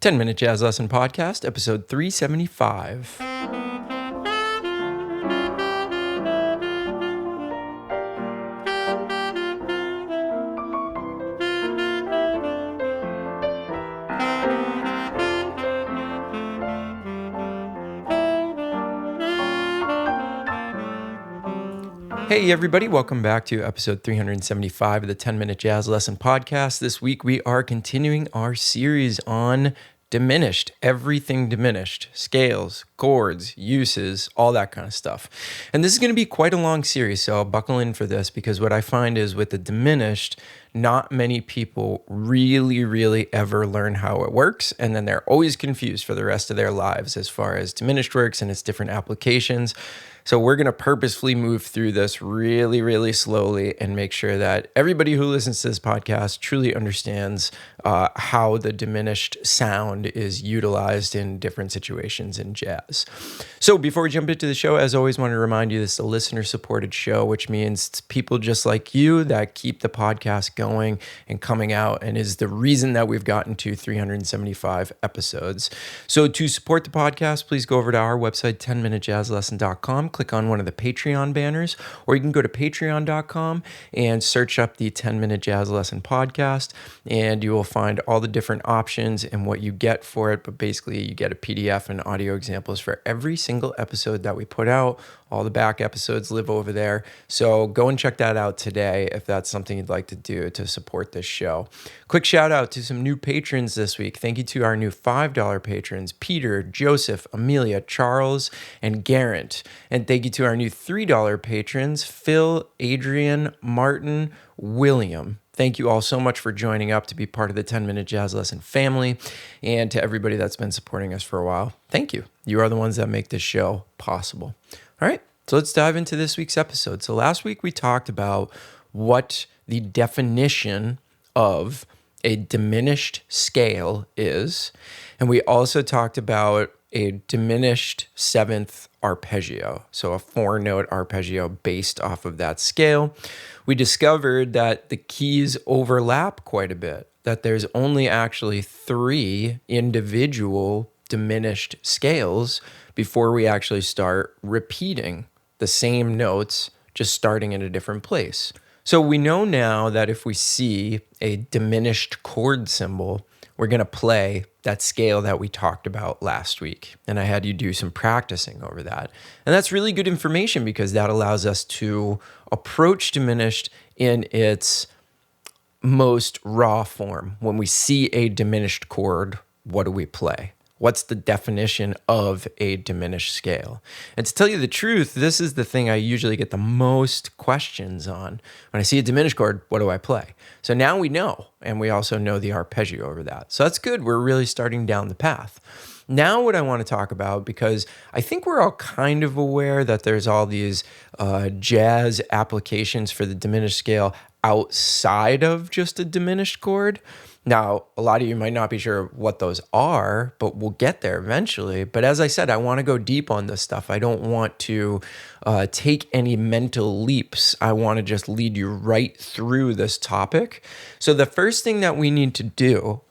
10-Minute Jazz Lesson Podcast, episode 375. Hey everybody, welcome back to episode 375 of the 10-Minute Jazz Lesson Podcast. This week we are continuing our series on Diminished, everything diminished, scales, chords, uses, all that kind of stuff. And this is going to be quite a long series, so I'll buckle in for this because what I find is with the diminished, not many people really ever learn how it works, and then they're always confused for the rest of their lives as far as diminished works and its different applications. So we're going to purposefully move through this really slowly and make sure that everybody who listens to this podcast truly understands how the diminished sound is utilized in different situations in jazz. So before we jump into the show, as always, I want to remind you this is a listener-supported show, which means it's people just like you that keep the podcast going and coming out and is the reason that we've gotten to 375 episodes. So to support the podcast, please go over to our website, 10minutejazzlesson.com. Click on one of the Patreon banners, or you can go to patreon.com and search up the 10-Minute Jazz Lesson Podcast, and you will find all the different options and what you get for it. But basically, you get a PDF and audio examples for every single episode that we put out. All the back episodes live over there. So go and check that out today if that's something you'd like to do to support this show. Quick shout out to some new patrons this week. Thank you to our new $5 patrons, Peter, Joseph, Amelia, Charles, and Garrett. And thank you to our new $3 patrons, Phil, Adrian, Martin, William. Thank you all so much for joining up to be part of the 10-Minute Jazz Lesson family, and to everybody that's been supporting us for a while. Thank you. You are the ones that make this show possible. All right, so let's dive into this week's episode. So last week we talked about what the definition of a diminished scale is, and we also talked about a diminished seventh arpeggio, so a 4-note arpeggio based off of that scale. We discovered that the keys overlap quite a bit, that there's only actually 3 individual diminished scales before we actually start repeating the same notes, just starting in a different place. So we know now that if we see a diminished chord symbol, we're going to play that scale that we talked about last week. And I had you do some practicing over that. And that's really good information because that allows us to approach diminished in its most raw form. When we see a diminished chord, what do we play? What's the definition of a diminished scale? And to tell you the truth, this is the thing I usually get the most questions on. When I see a diminished chord, what do I play? So now we know, and we also know the arpeggio over that. So that's good. We're really starting down the path. Now what I want to talk about, because I think we're all kind of aware that there's all these jazz applications for the diminished scale outside of just a diminished chord. Now, a lot of you might not be sure what those are, but we'll get there eventually. But as I said, I want to go deep on this stuff. I don't want to take any mental leaps. I want to just lead you right through this topic. So the first thing that we need to do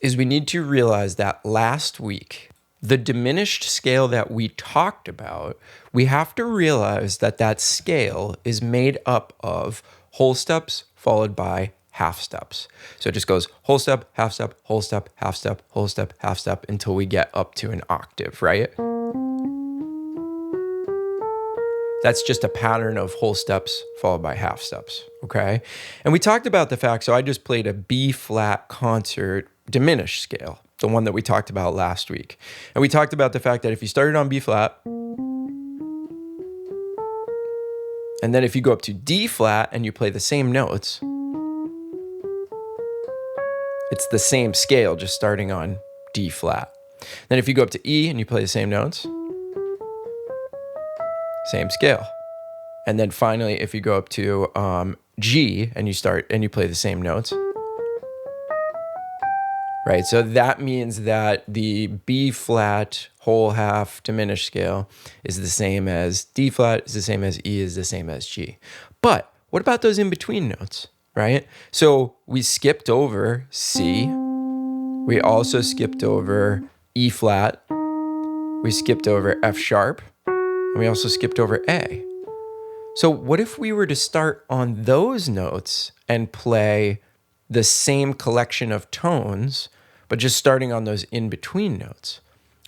is we need to realize that last week, the diminished scale that we talked about, we have to realize that that scale is made up of whole steps followed by half steps. So it just goes whole step, half step, whole step, half step, whole step, half step until we get up to an octave, right? That's just a pattern of whole steps followed by half steps, okay? And we talked about the fact, so I just played a B-flat concert diminished scale, the one that we talked about last week. And we talked about the fact that if you started on B-flat, and then if you go up to D-flat and you play the same notes, it's the same scale, just starting on D flat. Then if you go up to E and you play the same notes, same scale. And then finally, if you go up to G and you play the same notes, right? So that means that the B flat whole half diminished scale is the same as D flat, is the same as E, is the same as G. But what about those in between notes? Right? So we skipped over C, We also skipped over E flat. We skipped over F sharp. And we also skipped over A. So what if we were to start on those notes and play the same collection of tones, but just starting on those in-between notes?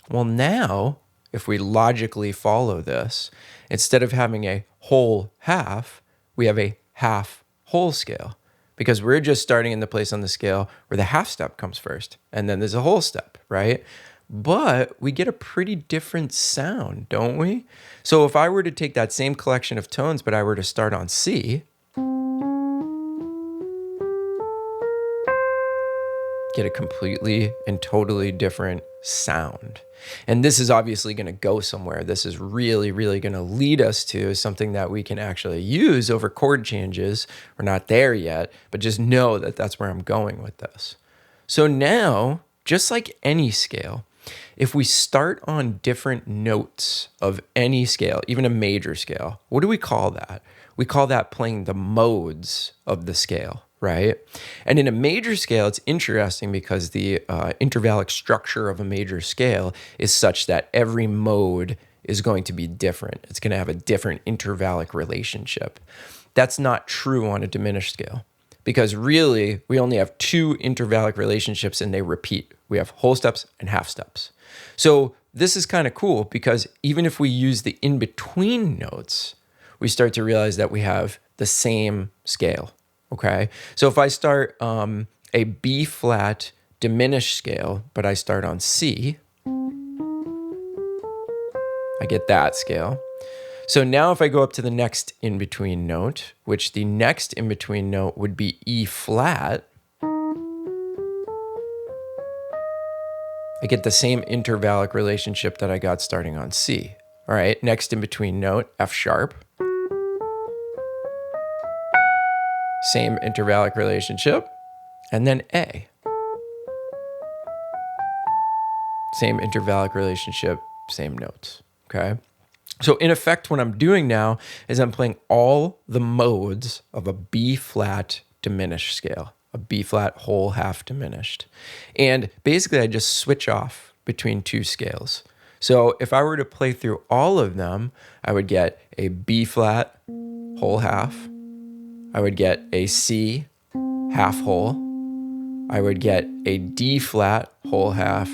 Well, now, if we logically follow this, instead of having a whole half, we have a half whole scale, because we're just starting in the place on the scale where the half step comes first, and then there's a whole step, right? But we get a pretty different sound, don't we? So if I were to take that same collection of tones, but I were to start on C, get a completely and totally different sound. And this is obviously going to go somewhere. This is really, really going to lead us to something that we can actually use over chord changes. We're not there yet, but just know that that's where I'm going with this. So now, just like any scale, if we start on different notes of any scale, even a major scale, what do we call that? We call that playing the modes of the scale, right? And in a major scale, it's interesting because the intervallic structure of a major scale is such that every mode is going to be different. It's going to have a different intervallic relationship. That's not true on a diminished scale, because really we only have two intervallic relationships and they repeat. We have whole steps and half steps. So this is kind of cool because even if we use the in-between notes, we start to realize that we have the same scale, okay? So if I start a B flat diminished scale, but I start on C, I get that scale. So now if I go up to the next in-between note, which the next in-between note would be E flat, I get the same intervallic relationship that I got starting on C. All right, next in-between note, F sharp. Same intervallic relationship. And then A. Same intervallic relationship, same notes, okay? So in effect, what I'm doing now is I'm playing all the modes of a B flat diminished scale, a B flat whole half diminished. And basically I just switch off between two scales. So if I were to play through all of them, I would get a B flat whole half. I would get a C half whole. I would get a D flat whole half,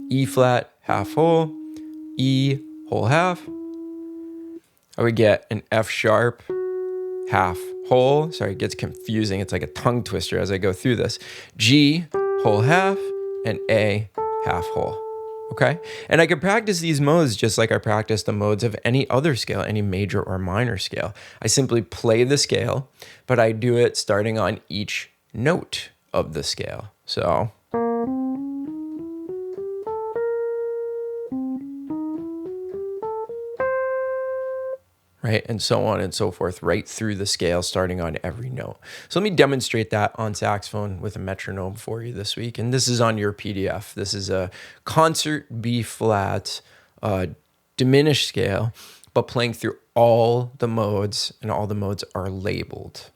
E flat half whole, E whole half. I would get an F sharp half whole. Sorry, it gets confusing. It's like a tongue twister as I go through this. G whole half and A half whole. Okay? And I could practice these modes just like I practice the modes of any other scale, any major or minor scale. I simply play the scale, but I do it starting on each note of the scale. So right? And so on and so forth, right through the scale, starting on every note. So let me demonstrate that on saxophone with a metronome for you this week. And this is on your PDF. This is a concert B flat diminished scale, but playing through all the modes, and all the modes are labeled.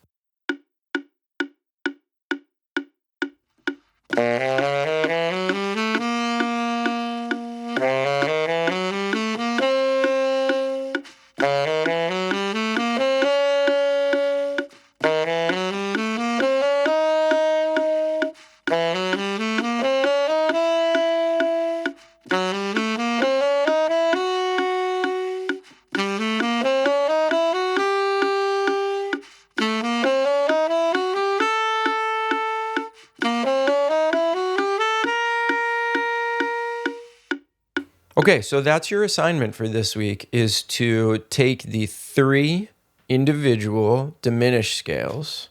Okay, so that's your assignment for this week, is to take the 3 individual diminished scales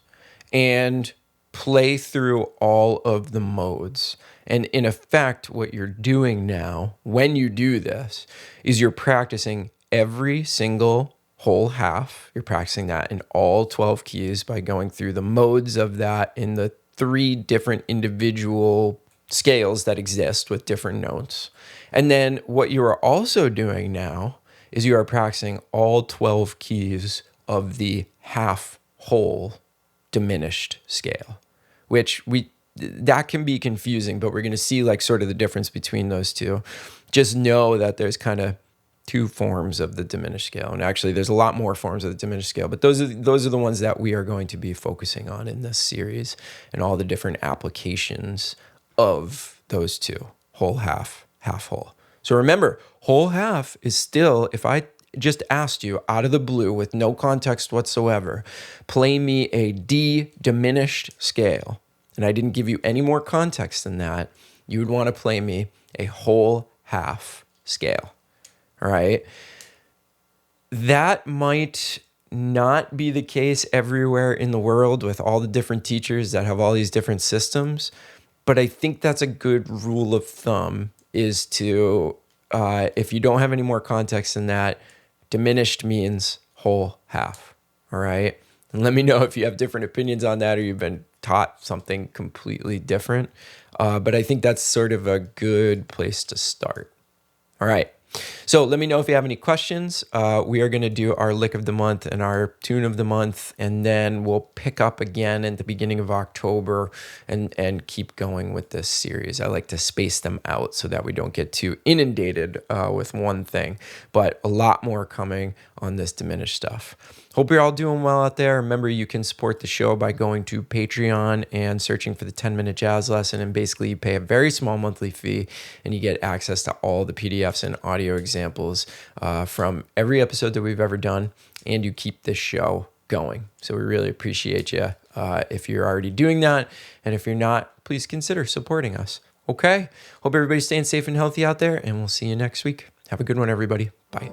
and play through all of the modes. And in effect, what you're doing now, when you do this, is you're practicing every single whole half. You're practicing that in all 12 keys by going through the modes of that in the 3 different individual scales that exist with different notes. And then what you are also doing now is you are practicing all 12 keys of the half whole diminished scale, which we that can be confusing, but we're going to see like sort of the difference between those two. Just know that there's kind of two forms of the diminished scale. And actually there's a lot more forms of the diminished scale, but those are the ones that we are going to be focusing on in this series, and all the different applications of those two: whole, half, half whole. So remember, whole half is still, if I just asked you out of the blue with no context whatsoever, play me a D diminished scale, and I didn't give you any more context than that, you would want to play me a whole half scale. All right. That might not be the case everywhere in the world with all the different teachers that have all these different systems, but I think that's a good rule of thumb, is to, if you don't have any more context than that, diminished means whole, half. All right. And let me know if you have different opinions on that, or you've been taught something completely different. But I think that's sort of a good place to start. All right. So let me know if you have any questions. We are going to do our lick of the month and our tune of the month, and then we'll pick up again at the beginning of October and keep going with this series. I like to space them out so that we don't get too inundated with one thing, but a lot more coming on this diminished stuff. Hope you're all doing well out there. Remember, you can support the show by going to Patreon and searching for the 10-minute jazz lesson. And basically, you pay a very small monthly fee and you get access to all the PDFs and audio examples from every episode that we've ever done. And you keep this show going. So we really appreciate you if you're already doing that. And if you're not, please consider supporting us. Okay? Hope everybody's staying safe and healthy out there. And we'll see you next week. Have a good one, everybody. Bye.